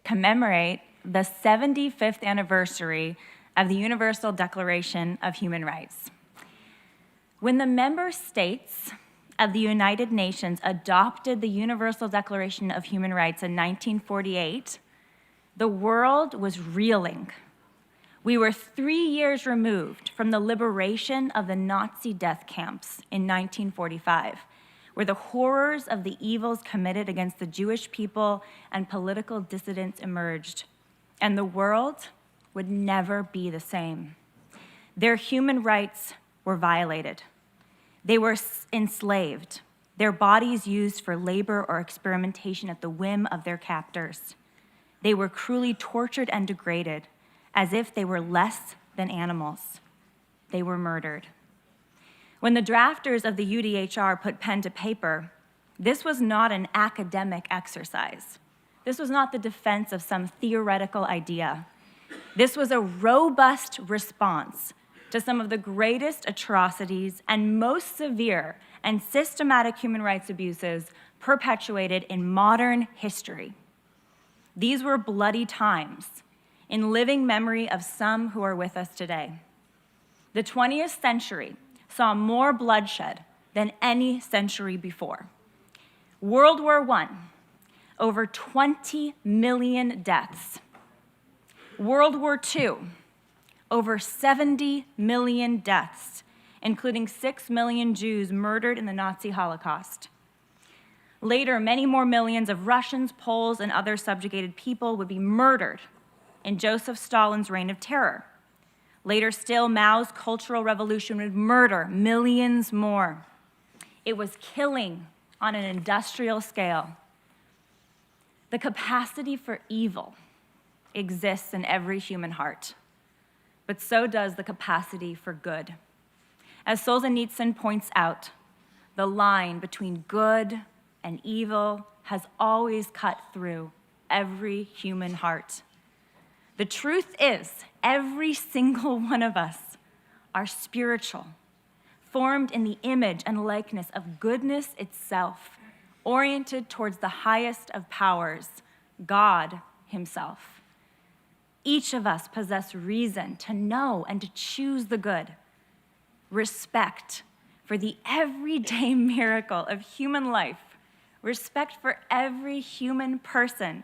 commemorate the 75th anniversary of the Universal Declaration of Human Rights. When the member states of the United Nations adopted the Universal Declaration of Human Rights in 1948, the world was reeling. We were 3 years removed from the liberation of the Nazi death camps in 1945, where the horrors of the evils committed against the Jewish people and political dissidents emerged, and the world would never be the same. Their human rights were violated. They were enslaved, their bodies used for labor or experimentation at the whim of their captors. They were cruelly tortured and degraded, as if they were less than animals. They were murdered. When the drafters of the UDHR put pen to paper, this was not an academic exercise. This was not the defense of some theoretical idea. This was a robust response to some of the greatest atrocities and most severe and systematic human rights abuses perpetuated in modern history. These were bloody times in living memory of some who are with us today. The 20th century saw more bloodshed than any century before. World War I, over 20 million deaths. World War II, over 70 million deaths, including 6 million Jews murdered in the Nazi Holocaust. Later, many more millions of Russians, Poles, and other subjugated people would be murdered in Joseph Stalin's reign of terror. Later still, Mao's Cultural Revolution would murder millions more. It was killing on an industrial scale. The capacity for evil exists in every human heart, but so does the capacity for good. As Solzhenitsyn points out, the line between good and evil has always cut through every human heart. The truth is, every single one of us are spiritual, formed in the image and likeness of goodness itself, oriented towards the highest of powers, God Himself. Each of us possess reason to know and to choose the good. Respect for the everyday miracle of human life, respect for every human person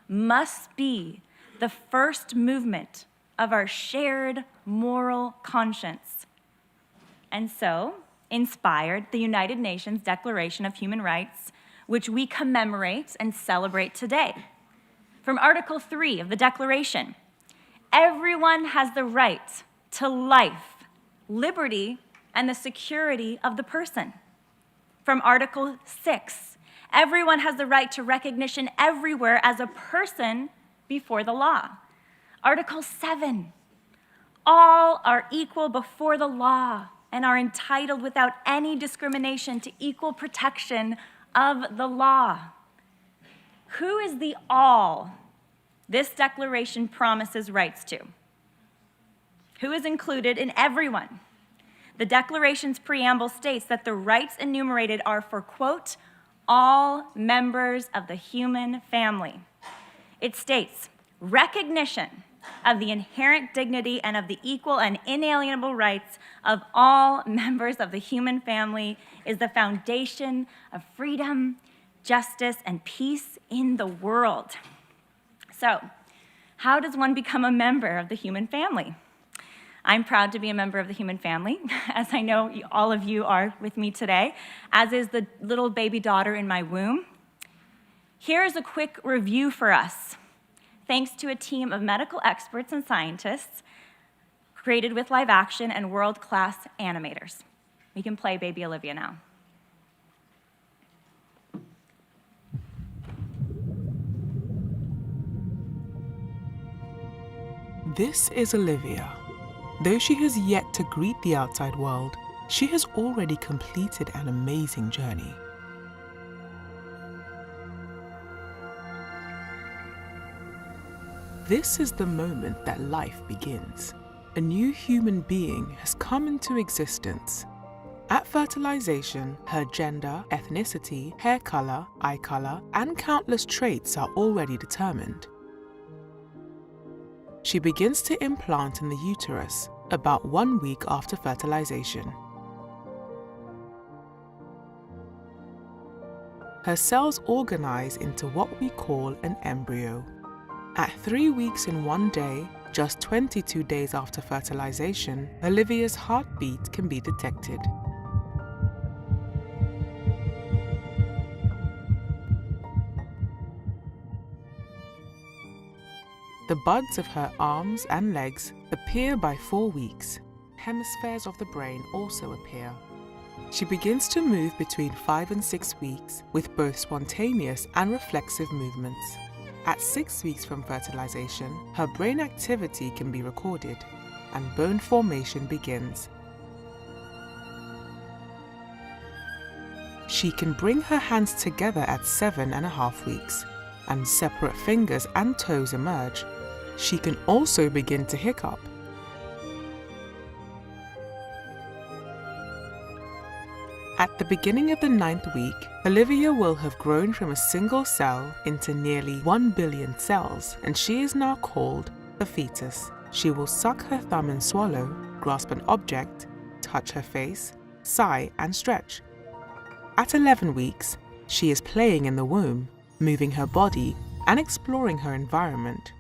must be the first movement of our shared moral conscience. And so, inspired the United Nations Declaration of Human Rights, which we commemorate and celebrate today. From Article 3 of the Declaration, everyone has the right to life, liberty, and the security of the person. From Article 6, everyone has the right to recognition everywhere as a person before the law. Article 7, all are equal before the law and are entitled without any discrimination to equal protection of the law. Who is the all this declaration promises rights to? Who is included in everyone? The Declaration's preamble states that the rights enumerated are for, quote, all members of the human family. It states, recognition of the inherent dignity and of the equal and inalienable rights of all members of the human family is the foundation of freedom, justice, and peace in the world. So, how does one become a member of the human family? I'm proud to be a member of the human family, as I know all of you are with me today, as is the little baby daughter in my womb. Here's a quick review for us. Thanks to a team of medical experts and scientists created with live action and world-class animators. We can play Baby Olivia now. This is Olivia. Though she has yet to greet the outside world, she has already completed an amazing journey. This is the moment that life begins. A new human being has come into existence. At fertilization, her gender, ethnicity, hair color, eye color, and countless traits are already determined. She begins to implant in the uterus about 1 week after fertilization. Her cells organize into what we call an embryo. At 3 weeks and 1 day, just 22 days after fertilization, Olivia's heartbeat can be detected. The buds of her arms and legs appear by 4 weeks. Hemispheres of the brain also appear. She begins to move between 5 and 6 weeks with both spontaneous and reflexive movements. At 6 weeks from fertilization, her brain activity can be recorded and bone formation begins. She can bring her hands together at 7.5 weeks, and separate fingers and toes emerge. She can also begin to hiccup. At the beginning of the 9th week, Olivia will have grown from a single cell into nearly 1 billion cells, and she is now called a fetus. She will suck her thumb and swallow, grasp an object, touch her face, sigh and stretch. At 11 weeks, she is playing in the womb, moving her body and exploring her environment.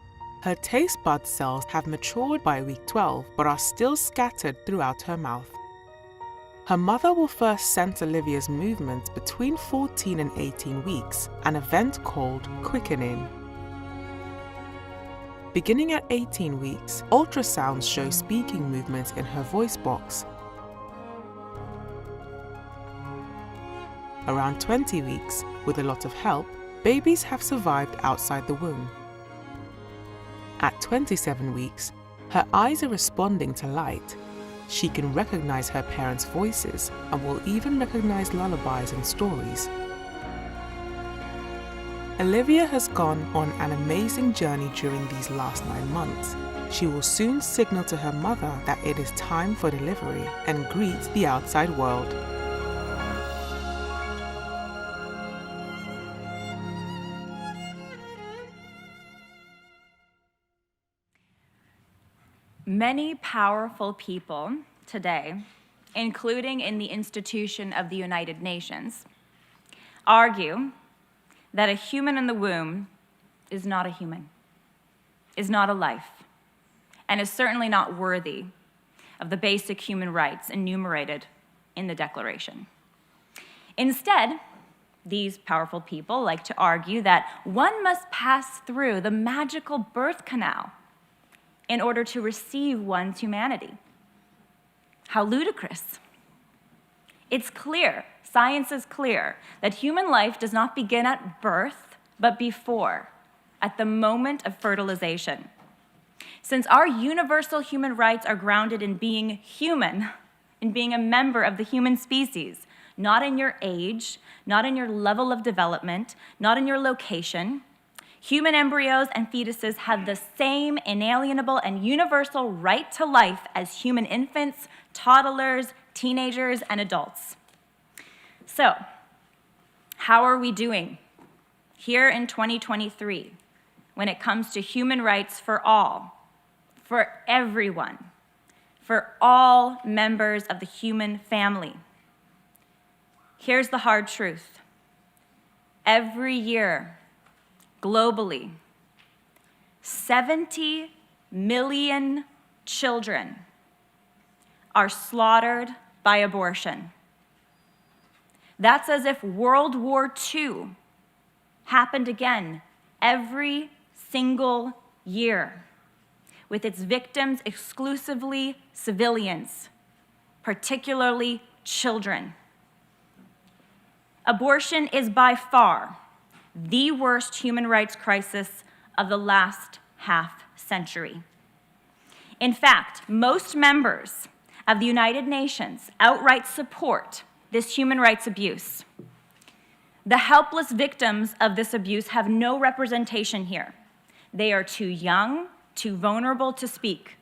Her taste bud cells have matured by week 12 but are still scattered throughout her mouth. Her mother will first sense Olivia's movements between 14 and 18 weeks, an event called quickening. Beginning at 18 weeks, ultrasounds show speaking movements in her voice box. Around 20 weeks, with a lot of help, babies have survived outside the womb. At 27 weeks, her eyes are responding to light. She can recognize her parents' voices and will even recognize lullabies and stories. Olivia has gone on an amazing journey during these last 9 months. She will soon signal to her mother that it is time for delivery and greet the outside world. Many powerful people today, including in the institution of the United Nations, argue that a human in the womb is not a human, is not a life, and is certainly not worthy of the basic human rights enumerated in the Declaration. Instead, these powerful people like to argue that one must pass through the magical birth canal in order to receive one's humanity. How ludicrous. It's clear, science is clear, that human life does not begin at birth, but before, at the moment of fertilization. Since our universal human rights are grounded in being human, in being a member of the human species, not in your age, not in your level of development, not in your location, human embryos and fetuses have the same inalienable and universal right to life as human infants, toddlers, teenagers, and adults. So, how are we doing here in 2023 when it comes to human rights for all, for everyone, for all members of the human family? Here's the hard truth. Every year, globally, 70 million children are slaughtered by abortion. That's as if World War II happened again every single year, with its victims exclusively civilians, particularly children. Abortion is by far the worst human rights crisis of the last half-century. In fact, most members of the United Nations outright support this human rights abuse. The helpless victims of this abuse have no representation here. They are too young, too vulnerable to speak.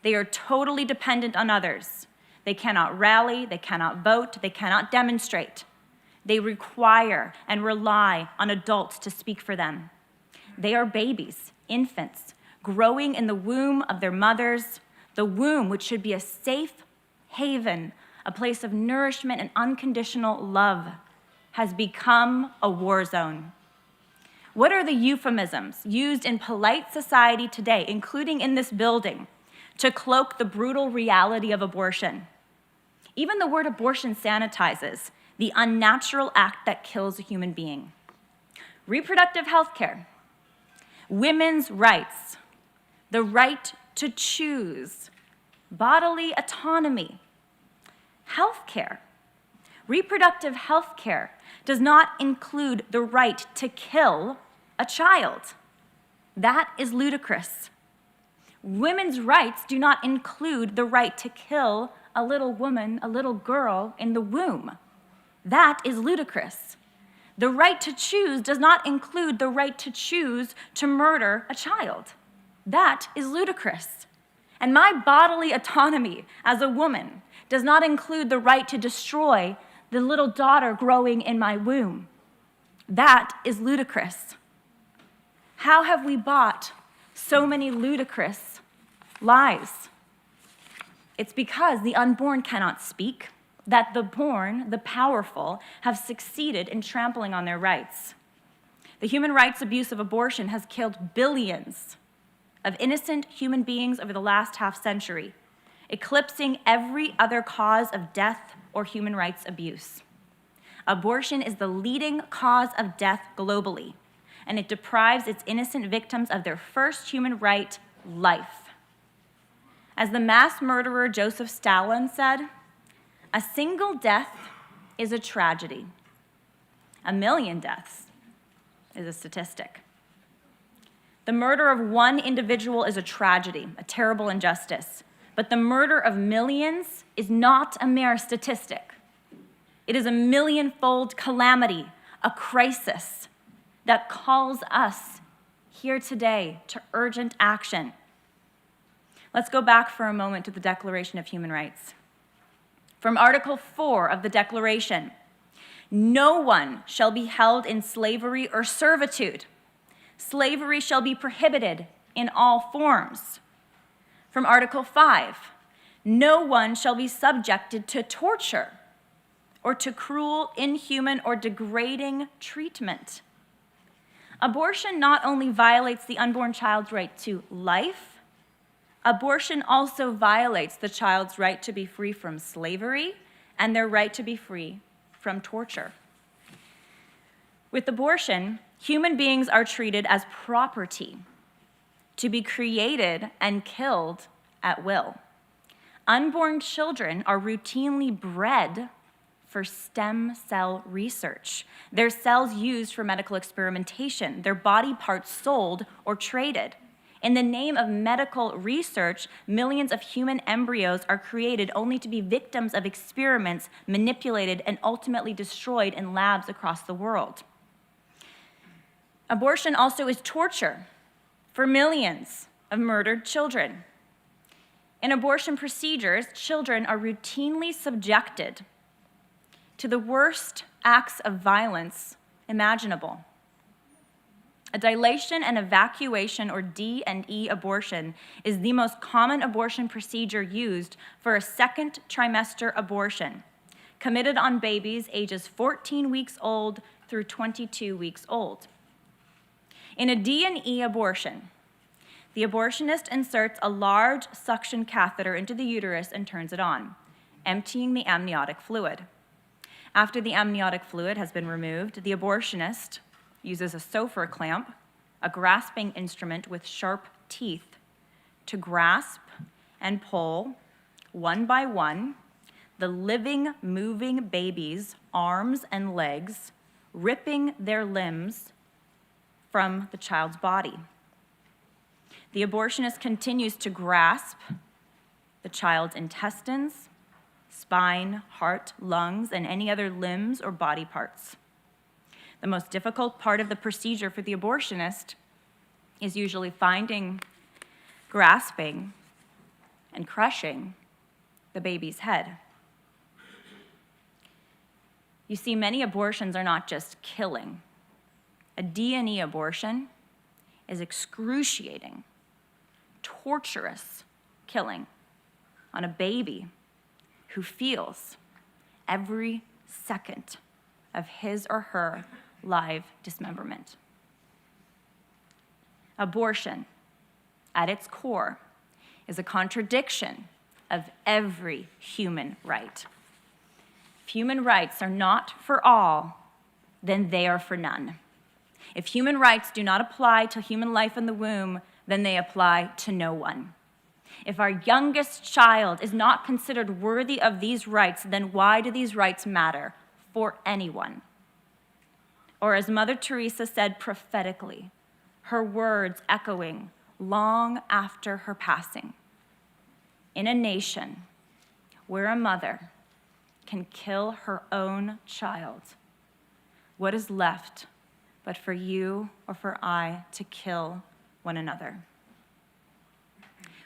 They are totally dependent on others. They cannot rally, they cannot vote, they cannot demonstrate. They require and rely on adults to speak for them. They are babies, infants, growing in the womb of their mothers, the womb which should be a safe haven, a place of nourishment and unconditional love, has become a war zone. What are the euphemisms used in polite society today, including in this building, to cloak the brutal reality of abortion? Even the word abortion sanitizes the unnatural act that kills a human being. Reproductive health care, women's rights, the right to choose, bodily autonomy, health care. Reproductive health care does not include the right to kill a child. That is ludicrous. Women's rights do not include the right to kill a little woman, a little girl in the womb. That is ludicrous. The right to choose does not include the right to choose to murder a child. That is ludicrous. And my bodily autonomy as a woman does not include the right to destroy the little daughter growing in my womb. That is ludicrous. How have we bought so many ludicrous lies? It's because the unborn cannot speak, that the born, the powerful, have succeeded in trampling on their rights. The human rights abuse of abortion has killed billions of innocent human beings over the last half-century, eclipsing every other cause of death or human rights abuse. Abortion is the leading cause of death globally, and it deprives its innocent victims of their first human right, life. As the mass murderer Joseph Stalin said, a single death is a tragedy. 1 million deaths is a statistic. The murder of one individual is a tragedy, a terrible injustice. But the murder of millions is not a mere statistic. It is a million-fold calamity, a crisis that calls us here today to urgent action. Let's go back for a moment to the Declaration of Human Rights. From Article 4 of the Declaration, no one shall be held in slavery or servitude. Slavery shall be prohibited in all forms. From Article 5, no one shall be subjected to torture or to cruel, inhuman, or degrading treatment. Abortion not only violates the unborn child's right to life, abortion also violates the child's right to be free from slavery and their right to be free from torture. With abortion, human beings are treated as property, to be created and killed at will. Unborn children are routinely bred for stem cell research. Their cells used for medical experimentation, their body parts sold or traded. In the name of medical research, millions of human embryos are created only to be victims of experiments manipulated and ultimately destroyed in labs across the world. Abortion also is torture for millions of murdered children. In abortion procedures, children are routinely subjected to the worst acts of violence imaginable. A dilation and evacuation, or D&E abortion, is the most common abortion procedure used for a second trimester abortion, committed on babies ages 14 weeks old through 22 weeks old. In a D&E abortion, the abortionist inserts a large suction catheter into the uterus and turns it on, emptying the amniotic fluid. After the amniotic fluid has been removed, the abortionist uses a Sofer clamp, a grasping instrument with sharp teeth, to grasp and pull, one by one, the living, moving baby's arms and legs, ripping their limbs from the child's body. The abortionist continues to grasp the child's intestines, spine, heart, lungs, and any other limbs or body parts. The most difficult part of the procedure for the abortionist is usually finding, grasping, and crushing the baby's head. You see, many abortions are not just killing. A D&E abortion is excruciating, torturous killing on a baby who feels every second of his or her live dismemberment. Abortion, at its core, is a contradiction of every human right. If human rights are not for all, then they are for none. If human rights do not apply to human life in the womb, then they apply to no one. If our youngest child is not considered worthy of these rights, then why do these rights matter for anyone? Or as Mother Teresa said prophetically, her words echoing long after her passing, in a nation where a mother can kill her own child, what is left but for you or for I to kill one another?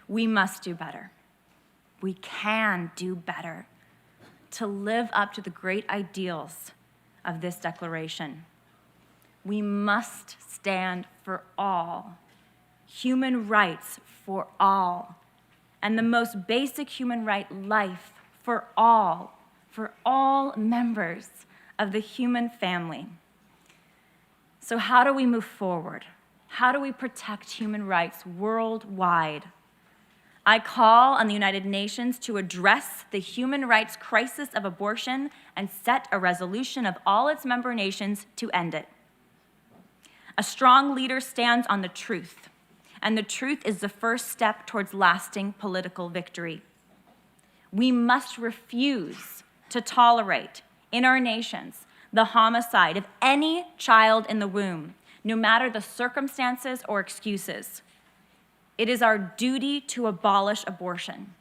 We must do better. We can do better to live up to the great ideals of this declaration. We must stand for all, human rights for all, and the most basic human right, life for all members of the human family. So how do we move forward? How do we protect human rights worldwide? I call on the United Nations to address the human rights crisis of abortion and set a resolution of all its member nations to end it. A strong leader stands on the truth, and the truth is the first step towards lasting political victory. We must refuse to tolerate in our nations the homicide of any child in the womb, no matter the circumstances or excuses. It is our duty to abolish abortion.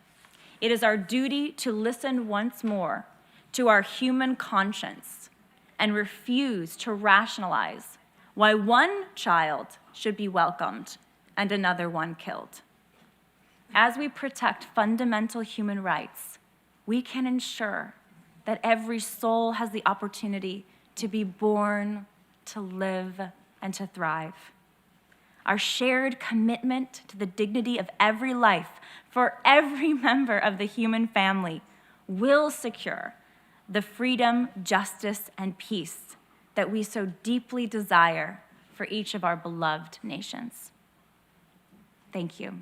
It is our duty to listen once more to our human conscience and refuse to rationalize why one child should be welcomed and another one killed. As we protect fundamental human rights, we can ensure that every soul has the opportunity to be born, to live, and to thrive. Our shared commitment to the dignity of every life for every member of the human family will secure the freedom, justice, and peace that we so deeply desire for each of our beloved nations. Thank you.